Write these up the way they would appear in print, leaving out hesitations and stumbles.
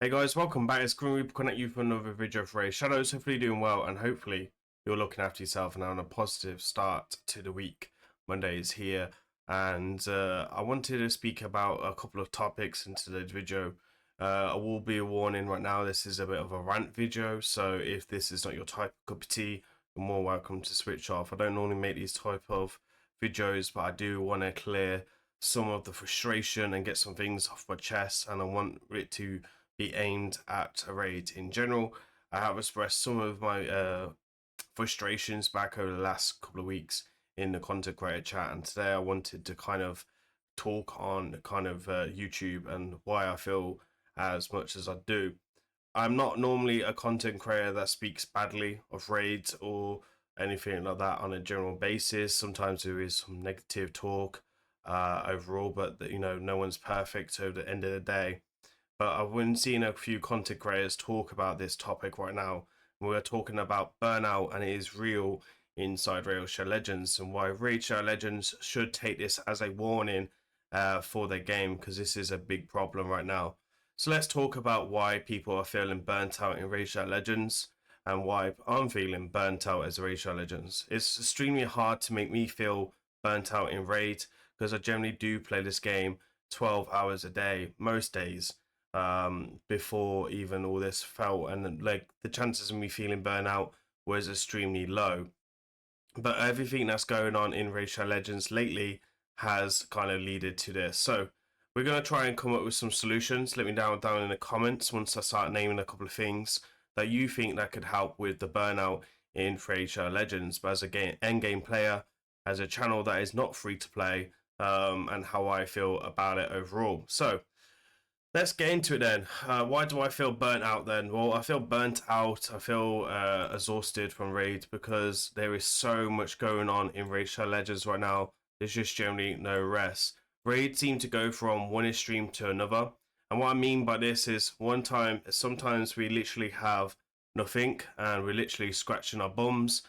Hey guys, welcome back. It's grimreaper connect you for another video of Raidshadowlegends. Hopefully you're doing well and hopefully you're looking after yourself and having a positive start to the week. Monday is here and I wanted to speak about a couple of topics in today's video. I will be a warning right now, this is a bit of a rant video, so if this is not your type of cup of tea, you're more welcome to switch off. I don't normally make these type of videos, but I do want to clear some of the frustration and get some things off my chest, and I want it to be aimed at a raid in general. I have expressed some of my frustrations back over the last couple of weeks in the content creator chat, and today I wanted to kind of talk on YouTube and why I feel as much as I do. I'm not normally a content creator that speaks badly of raids or anything like that on a general basis. Sometimes there is some negative talk overall, but no one's perfect. So at the end of the day, but I've been seeing a few content creators talk about this topic right now. We're talking about burnout, and it is real inside Raidshadowlegends, and why Raidshadowlegends should take this as a warning for their game, because this is a big problem right now. So let's talk about why people are feeling burnt out in Raidshadowlegends and why I'm feeling burnt out as Raidshadowlegends. It's extremely hard to make me feel burnt out in Raid because I generally do play this game 12 hours a day most days before even all this felt, and like the chances of me feeling burnout was extremely low. But everything that's going on in Raidshadowlegends lately has kind of led to this. So we're gonna try and come up with some solutions. Let me know down in the comments once I start naming a couple of things that you think that could help with the burnout in Raidshadowlegends. But as a end game player, as a channel that is not free to play, and how I feel about it overall. So let's get into it then. Why do I feel burnt out then? Well, I feel burnt out. I feel exhausted from Raid because there is so much going on in Raidshadowlegends right now. There's just generally no rest. Raid seem to go from one extreme to another. And what I mean by this is sometimes we literally have nothing and we're literally scratching our bums,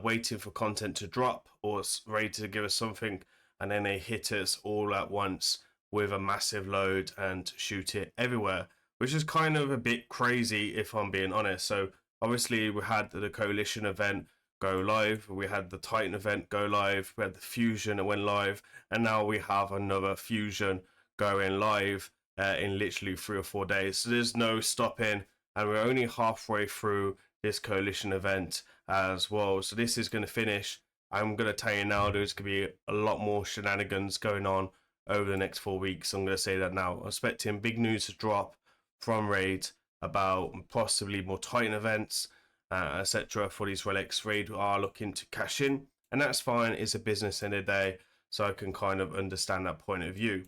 waiting for content to drop or Raid to give us something, and then they hit us all at once with a massive load and shoot it everywhere, which is kind of a bit crazy if I'm being honest. So obviously we had the coalition event go live, we had the Titan event go live, we had the fusion that went live, and now we have another fusion going live in literally 3 or 4 days. So there's no stopping, and we're only halfway through this coalition event as well. So this is going to finish. I'm going to tell you now, there's going to be a lot more shenanigans going on over the next 4 weeks. I'm going to say that now. I'm expecting big news to drop from Raid about possibly more Titan events, etc. for these relics. Raid are looking to cash in, and that's fine. It's a business end of the day, so I can kind of understand that point of view.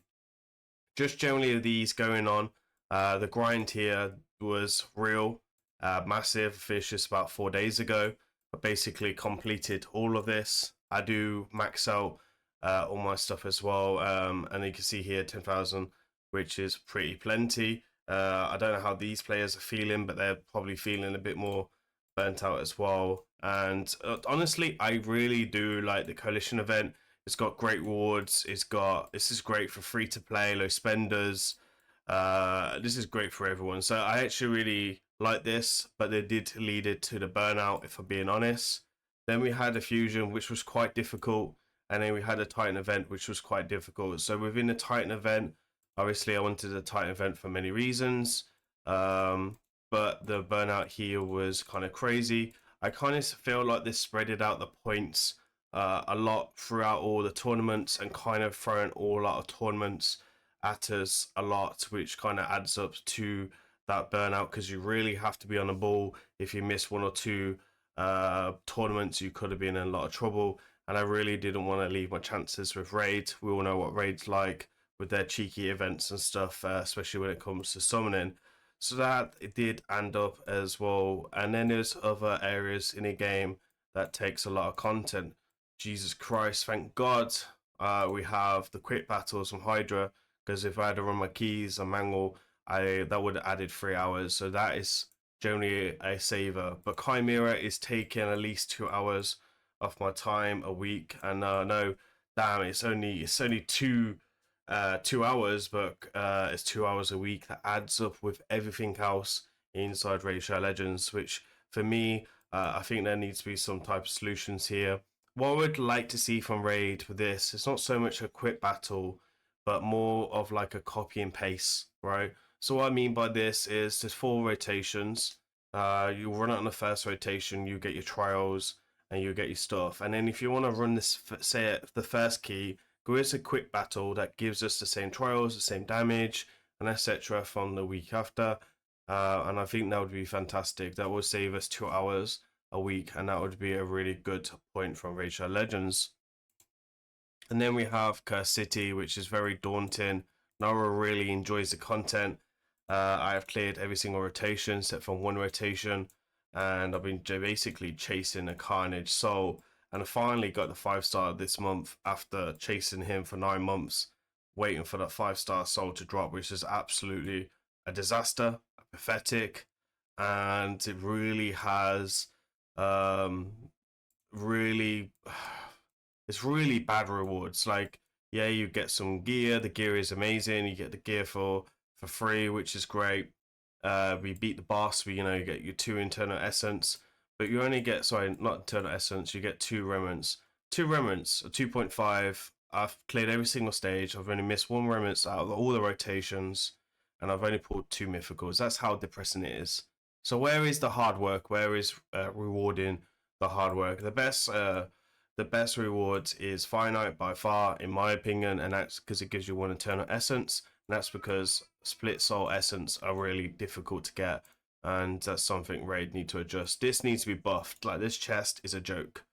Just generally these going on. The grind here was real, massive. Finished just about 4 days ago. I basically completed all of this. I do max out all my stuff as well, and you can see here 10,000, which is pretty plenty. I don't know how these players are feeling, but they're probably feeling a bit more burnt out as well. And honestly, I really do like the coalition event. It's got great rewards. This is great for free to play, low spenders. This is great for everyone. So I actually really like this, but they did lead it to the burnout, if I'm being honest. Then we had a fusion, which was quite difficult, and then we had a Titan event, which was quite difficult. So within the Titan event, obviously I wanted a Titan event for many reasons, but the burnout here was kind of crazy. I kind of feel like this spreaded out the points a lot throughout all the tournaments and kind of throwing all out of tournaments at us a lot, which kind of adds up to that burnout because you really have to be on the ball. If you miss one or two tournaments, you could have been in a lot of trouble. And I really didn't want to leave my chances with Raid. We all know what Raid's like with their cheeky events and stuff, especially when it comes to summoning. So that it did end up as well. And then there's other areas in a game that takes a lot of content. Jesus Christ, thank God we have the quick battles from Hydra, because if I had to run my keys and manual, that would have added 3 hours. So that is generally a saver. But Chimera is taking at least 2 hours off my time a week, and no, damn, it's only two 2 hours, but it's 2 hours a week that adds up with everything else inside Raidshadowlegends, which for me, I think there needs to be some type of solutions here. What I would like to see from Raid for this, it's not so much a quick battle, but more of like a copy and paste, right? So what I mean by this is there's 4 rotations. You run it on the first rotation, you get your trials, and you get your stuff. And then if you want to run this, say the first key, go as a quick battle that gives us the same trials, the same damage, and etc. from the week after. And I think that would be fantastic. That would save us 2 hours a week, and that would be a really good point from Raidshadowlegends. And then we have Cur City, which is very daunting. Nara really enjoys the content. I have cleared every single rotation except from 1 rotation, and I've been basically chasing a Carnage Soul, and I finally got the 5-star this month after chasing him for 9 months, waiting for that 5-star Soul to drop, which is absolutely a disaster, pathetic, and it really has really it's really bad rewards. Like, yeah, you get some gear. The gear is amazing. You get the gear for free, which is great. We beat the boss. You get your 2 internal essence, but you only get, sorry, not internal essence. You get 2 remnants. 2 remnants, 2.5. I've cleared every single stage. I've only missed 1 remnants out of all the rotations, and I've only pulled 2 mythicals. That's how depressing it is. So where is the hard work? Where is rewarding the hard work? The best reward is finite by far, in my opinion, and that's because it gives you 1 eternal essence. And that's because split soul essence are really difficult to get, and that's something Raid need to adjust. This needs to be buffed. Like, this chest is a joke.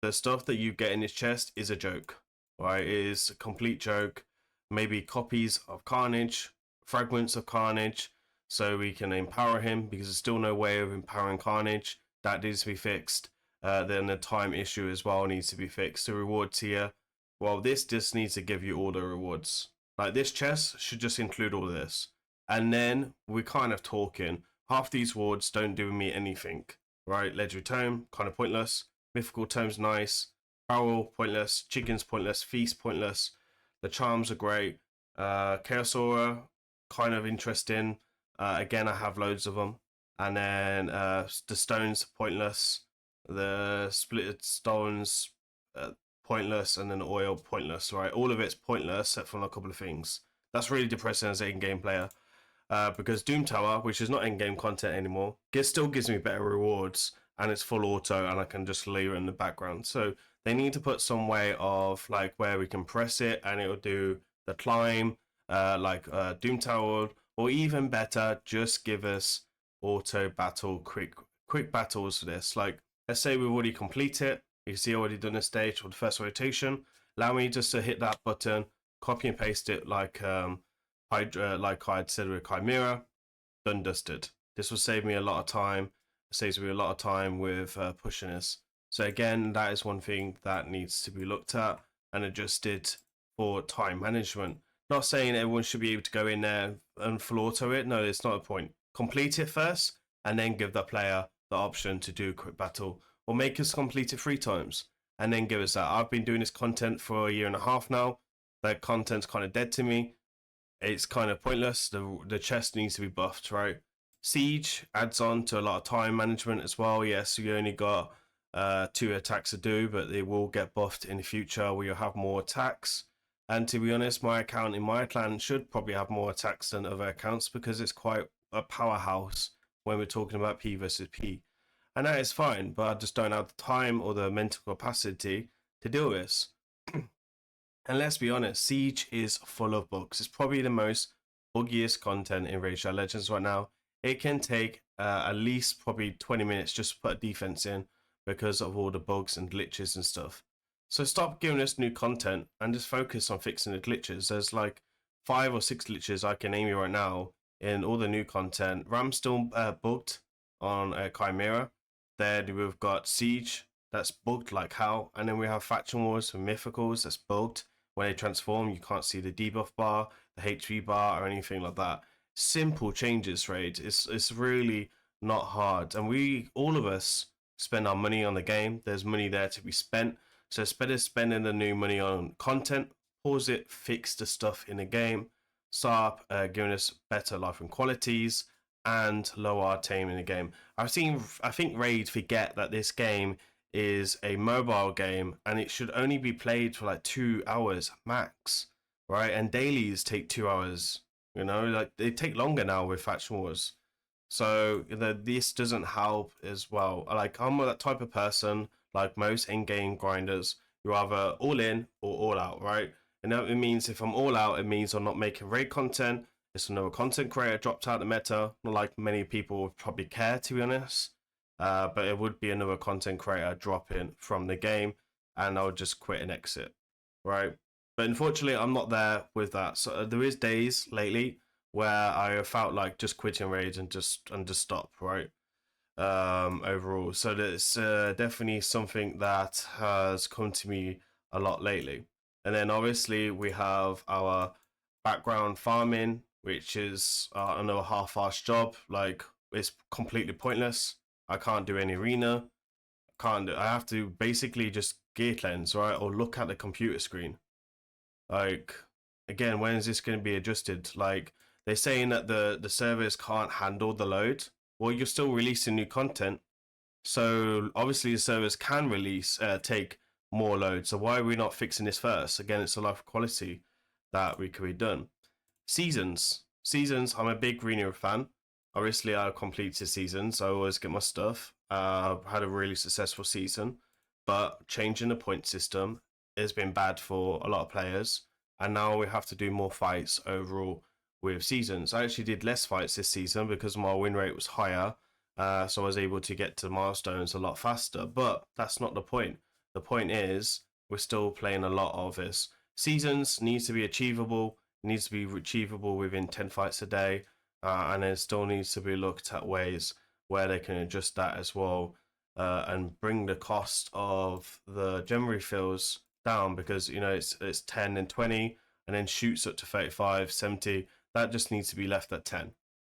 The stuff that you get in this chest is a joke, right? It is a complete joke. Maybe copies of Carnage, fragments of Carnage, so we can empower him, because there's still no way of empowering Carnage. That needs to be fixed. Then the time issue as well needs to be fixed. The rewards here, well, this just needs to give you all the rewards. Like, this chest should just include all of this. And then we're kind of talking. Half these rewards don't do me anything, right? Legendary Tome, kind of pointless. Mythical Tome's nice. Barrel, pointless. Chicken's pointless. Feast, pointless. The charms are great. Chaos Aura, kind of interesting. Again, I have loads of them. And then the stones, pointless. The split stones, pointless, and then oil, pointless, right? All of it's pointless except for a couple of things. That's really depressing as an in-game player, because Doom Tower, which is not in-game content anymore, still gives me better rewards, and it's full auto, and I can just leave it in the background. So they need to put some way of, like, where we can press it and it'll do the climb, like Doom Tower, or even better, just give us auto battle, quick battles for this. Like, let's say we've already completed it. You can see I've already done a stage for the first rotation. Allow me just to hit that button, copy and paste it like I'd said with Chimera. Done, dusted. This will save me a lot of time. It saves me a lot of time with pushing this. So again, that is one thing that needs to be looked at and adjusted for time management. Not saying everyone should be able to go in there and full auto it. No, it's not a point. Complete it first, and then give the player the option to do a quick battle, or make us complete it 3 times and then give us that. I've been doing this content for a year and a half now. That content's kind of dead to me. It's kind of pointless. The chest needs to be buffed, right? Siege adds on to a lot of time management as well. Yes, you only got 2 attacks to do, but they will get buffed in the future where you'll have more attacks. And to be honest, my account in my clan should probably have more attacks than other accounts, because it's quite a powerhouse when we're talking about P versus P. And that is fine, but I just don't have the time or the mental capacity to deal with this. And let's be honest, Siege is full of bugs. It's probably the most buggiest content in Raidshadowlegends right now. It can take at least probably 20 minutes just to put a defense in, because of all the bugs and glitches and stuff. So stop giving us new content and just focus on fixing the glitches. There's like 5 or 6 glitches I can name you right now in all the new content. Ram's still bugged on Chimera. Then we've got Siege, that's bugged like hell. And then we have Faction Wars and Mythicals, that's bugged. When they transform, you can't see the debuff bar, the HP bar, or anything like that. Simple changes, Raid. It's really not hard. And all of us, spend our money on the game. There's money there to be spent. So instead of spending the new money on content, pause it, fix the stuff in the game, start giving us better life and qualities, and lower our tame in the game. I think Raid forget that this game is a mobile game and it should only be played for like 2 hours max, right? And dailies take 2 hours. You know, like they take longer now with Faction Wars. So this doesn't help as well. Like I'm that type of person, like most in-game grinders, you're either all in or all out, right? And that it means if I'm all out, it means I'm not making raid content. It's another content creator dropped out the meta. Not like many people would probably care, to be honest. But it would be another content creator dropping from the game, and I would just quit and exit, right? But unfortunately, I'm not there with that. So there is days lately where I felt like just quitting raids and just stop, right? Overall, so that's definitely something that has come to me a lot lately. And then obviously we have our background farming, which is another half-assed job. Like it's completely pointless. I can't do any arena. I have to basically just gear cleanse, right, or look at the computer screen. Like again, when is this going to be adjusted? Like they're saying that the servers can't handle the load. Well, you're still releasing new content, so obviously the servers can take more load. So why are we not fixing this first? Again, it's a life quality that we could be done. Seasons. I'm a big Greener fan. Obviously, I completed seasons. I always get my stuff. Had a really successful season, but changing the point system has been bad for a lot of players, and now we have to do more fights overall with seasons. I actually did less fights this season because my win rate was higher, so I was able to get to milestones a lot faster. But that's not the point. The point is we're still playing a lot of this. Seasons needs to be achievable. Needs to be achievable within 10 fights a day, and it still needs to be looked at ways where they can adjust that as well, and bring the cost of the gem refills down, because you know it's 10 and 20 and then shoots up to 35, 70. That just needs to be left at 10,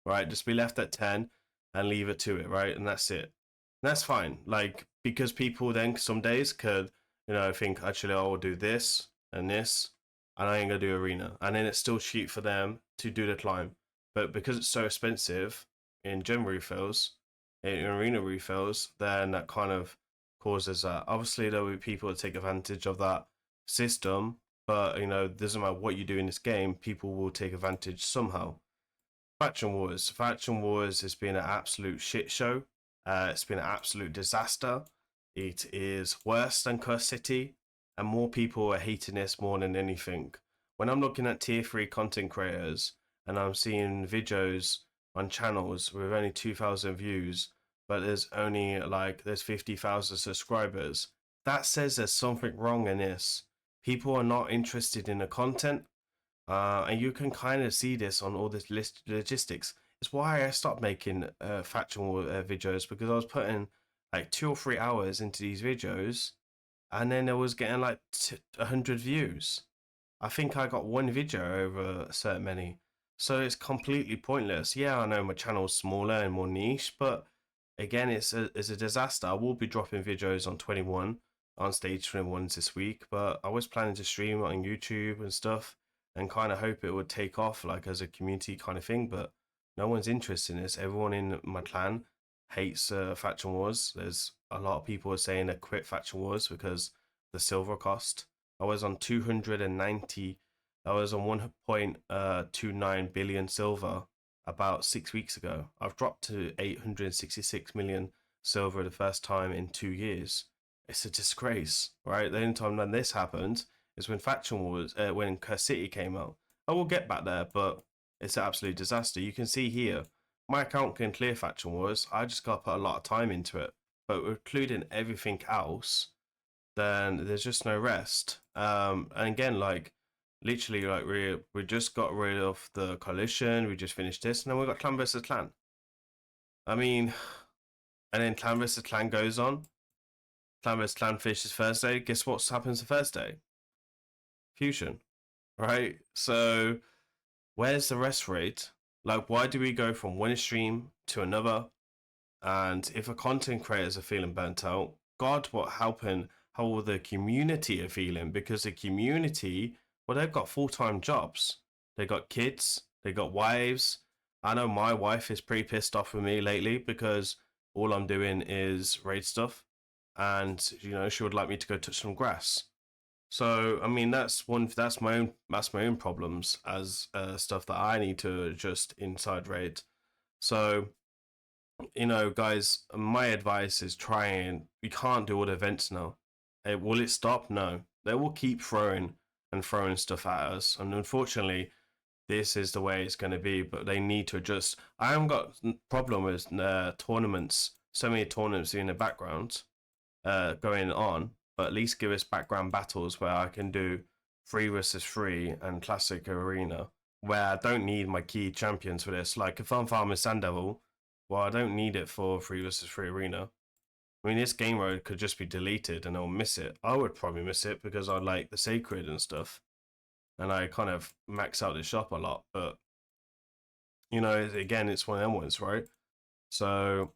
right? Just be left at 10 and leave it to it, right? And that's it. And that's fine, like, because people then some days could, you know, think actually I will do this and this, and I ain't gonna do arena, and then it's still cheap for them to do the climb. But because it's so expensive in gem refills, in arena refills, then that kind of causes that. Obviously, there will be people that take advantage of that system, but you know, doesn't matter what you do in this game, people will take advantage somehow. Faction Wars has been an absolute shit show. It's been an absolute disaster. It is worse than Cur City, and more people are hating this more than anything. When I'm looking at tier 3 content creators and I'm seeing videos on channels with only 2,000 views, but there's 50,000 subscribers, that says there's something wrong in this. People are not interested in the content, and you can kind of see this on all this logistics. It's why I stopped making faction war videos, because I was putting like 2 or 3 hours into these videos, and then I was getting like 100 views. I think I got one video over a certain many, so it's completely pointless. Yeah, I know my channel's smaller and more niche, but again, it's a disaster. I will be dropping videos on 21, on stage 21s this week, but I was planning to stream on YouTube and stuff, and kind of hope it would take off like as a community kind of thing, but no one's interested in this. Everyone in my clan hates faction wars. There's a lot of people are saying they quit faction wars because the silver cost. I was on 290. I was on 1.29 billion silver about 6 weeks ago. I've dropped to 866 million silver the first time in 2 years. It's a disgrace, right? The only time when this happened is when faction wars, when Cur City came out. I will get back there, but it's an absolute disaster. You can see here, my account can clear faction wars. I just got to put a lot of time into it, but including everything else, then there's just no rest. And again, like literally, like we just got rid of the coalition. We just finished this, and then we got clan versus clan. I mean, and then clan versus clan goes on. Clan versus clan finishes Thursday. Guess what happens the Thursday? Fusion, right? So where's the rest rate? Like, why do we go from one extreme to another? And if a content creators are feeling burnt out, God, what helping how the community are feeling, because the community Well, they've got full-time jobs. They got kids. They got wives. I know my wife is pretty pissed off with me lately because all I'm doing is raid stuff, and she would like me to go touch some grass. So I mean that's my own problems as stuff that I need to adjust inside raid. So guys, my advice is we can't do all the events now. Will it stop? No. They will keep throwing and throwing stuff at us. And unfortunately, this is the way it's going to be, but they need to adjust. I haven't got problem with tournaments, so many tournaments in the background going on, but at least give us background battles where I can do 3 versus 3 and classic arena, where I don't need my key champions for this. Like if I'm farming Sand Devil, well, I don't need it for 3 versus 3 arena. I mean, this game mode could just be deleted and I'll miss it. I would probably miss it because I like the sacred and stuff, and I kind of max out the shop a lot. But again, it's one of them ones, right? So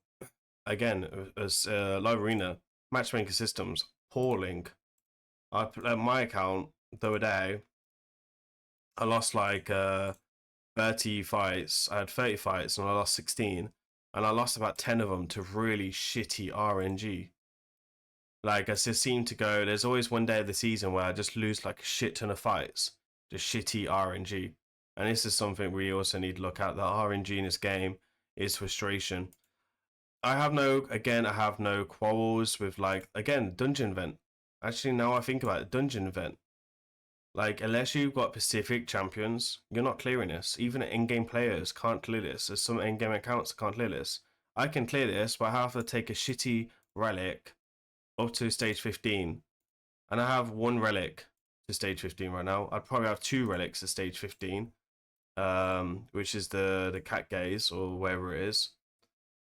again, as live arena matchmaking systems appalling. I my account the other day, I lost like 30 fights. I had 30 fights and I lost 16, and I lost about 10 of them to really shitty RNG. Like I just seem to go. There's always one day of the season where I just lose like a shit ton of fights, just shitty RNG, and this is something we also need to look at. The RNG in this game is frustration. I have no quarrels with dungeon event. Actually, now I think about it, dungeon event. Like, unless you've got specific champions, you're not clearing this. Even in-game players can't clear this. There's some in-game accounts that can't clear this. I can clear this, but I have to take a shitty relic up to stage 15. And I have 1 relic to stage 15 right now. I'd probably have 2 relics to stage 15, which is the cat gaze or wherever it is,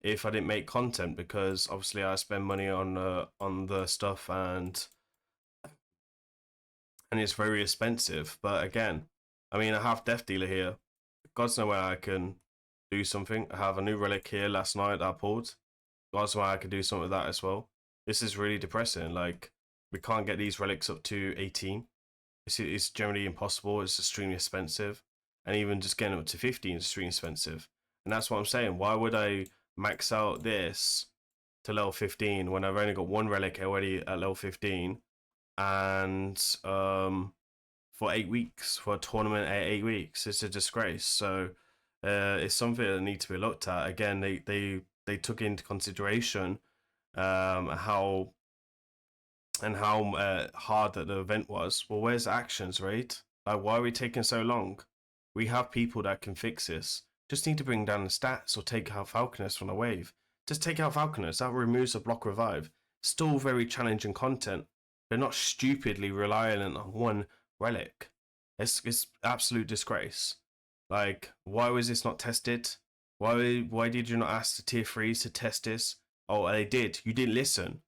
if I didn't make content, because obviously I spend money on the stuff, and it's very expensive. But again, I mean, I have Death Dealer here. God's know where I can do something. I have a new relic here last night that I pulled. God's know where I can do something with that as well. This is really depressing. Like, we can't get these relics up to 18. It's generally impossible. It's extremely expensive. And even just getting up to 15 is extremely expensive. And that's what I'm saying. Why would I max out this to level 15 when I've only got 1 relic already at level 15, and for 8 weeks, for a tournament at 8 weeks? It's a disgrace. So it's something that needs to be looked at. Again, they took into consideration how hard that the event was. Well, where's the actions, right? Like, why are we taking so long? We have people that can fix this. Just need to bring down the stats or take out Falconers from the wave. Just take out Falconers. That removes the block revive. Still very challenging content. They're not stupidly reliant on 1 relic. It's absolute disgrace. Like, why was this not tested? Why did you not ask the tier 3s to test this? Oh, they did. You didn't listen.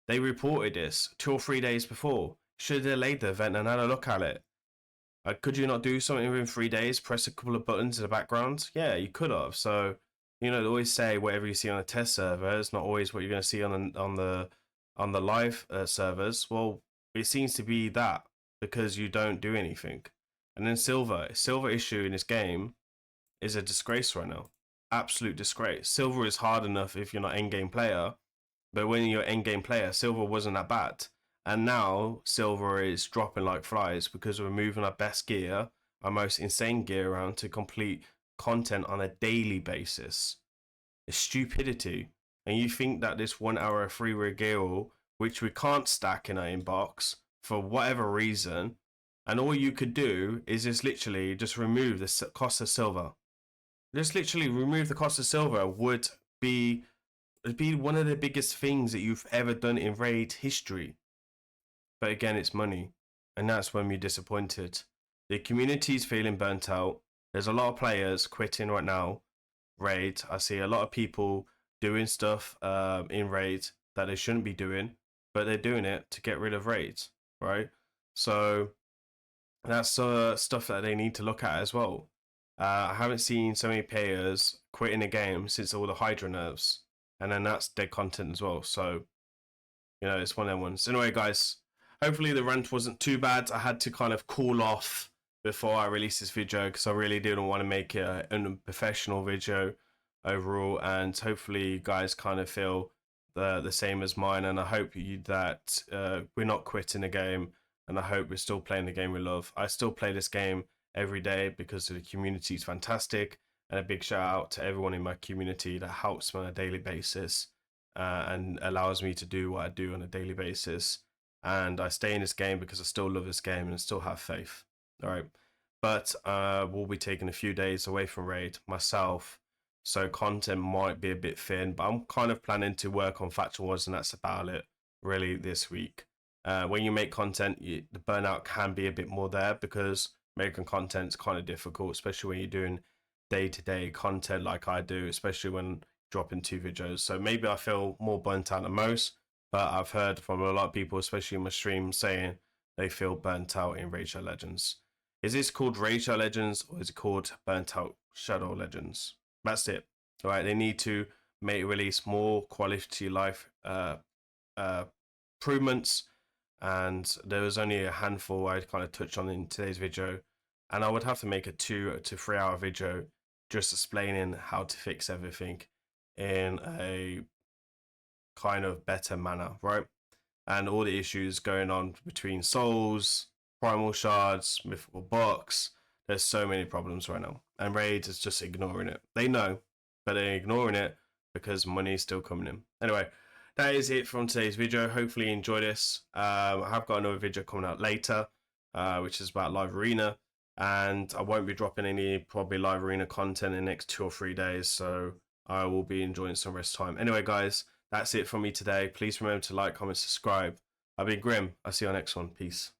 They reported this 2 or 3 days before. Should have delayed the event and had a look at it. Could you not do something within 3 days? Press a couple of buttons in the background? Yeah, you could have. So, they always say whatever you see on a test server is not always what you're going to see on the live servers. Well, it seems to be that because you don't do anything. And then silver issue in this game is a disgrace right now. Absolute disgrace. Silver is hard enough if you're not in-game player, but when you're in-game player, silver wasn't that bad. And now silver is dropping like flies because we're moving our best gear, our most insane gear around to complete content on a daily basis. It's stupidity. And you think that this 1 hour free regale, which we can't stack in our inbox for whatever reason, and all you could do is just literally just remove the cost of silver. Just literally remove the cost of silver would be one of the biggest things that you've ever done in raid history. But again, it's money, and that's when we're disappointed. The community's feeling burnt out. There's a lot of players quitting right now. Raid. I see a lot of people doing stuff in raid that they shouldn't be doing, but they're doing it to get rid of raids, right? So that's stuff that they need to look at as well. I haven't seen so many players quitting a game since all the Hydra nerfs, and then that's dead content as well. So it's one of them ones. Anyway, guys, hopefully the rant wasn't too bad. I had to kind of cool off before I released this video because I really didn't want to make it a unprofessional video overall, and hopefully you guys kind of feel the same as mine, and I hope you that we're not quitting the game, and I hope we're still playing the game we love. I still play this game every day because the community is fantastic, and a big shout out to everyone in my community that helps me on a daily basis and allows me to do what I do on a daily basis. And I stay in this game because I still love this game and still have faith. All right, but we'll be taking a few days away from Raid myself, so content might be a bit thin, but I'm kind of planning to work on factual ones, and that's about it really this week. When you make content, the burnout can be a bit more there because making content is kind of difficult, especially when you're doing day-to-day content like I do, especially when dropping 2 videos. So maybe I feel more burnt out than most, but I've heard from a lot of people, especially in my stream, saying they feel burnt out in Raidshadowlegends. Is this called Raidshadowlegends or is it called Burnt Out Shadow Legends? That's it. All right, they need to release more quality life improvements, and there was only a handful I kind of touched on in today's video, and I would have to make a 2 to 3 hour video just explaining how to fix everything in a kind of better manner, right? And all the issues going on between souls, primal shards, mythical box. There's so many problems right now, and Raid is just ignoring it. They know, but they're ignoring it because money is still coming in. Anyway, that is it from today's video. Hopefully you enjoy this. I have got another video coming out later, which is about live arena, and I won't be dropping any probably live arena content in the next 2 or 3 days, so I will be enjoying some rest time. Anyway, guys, that's it from me today. Please remember to like, comment, subscribe. I've been Grim. I'll see you on the next one. Peace.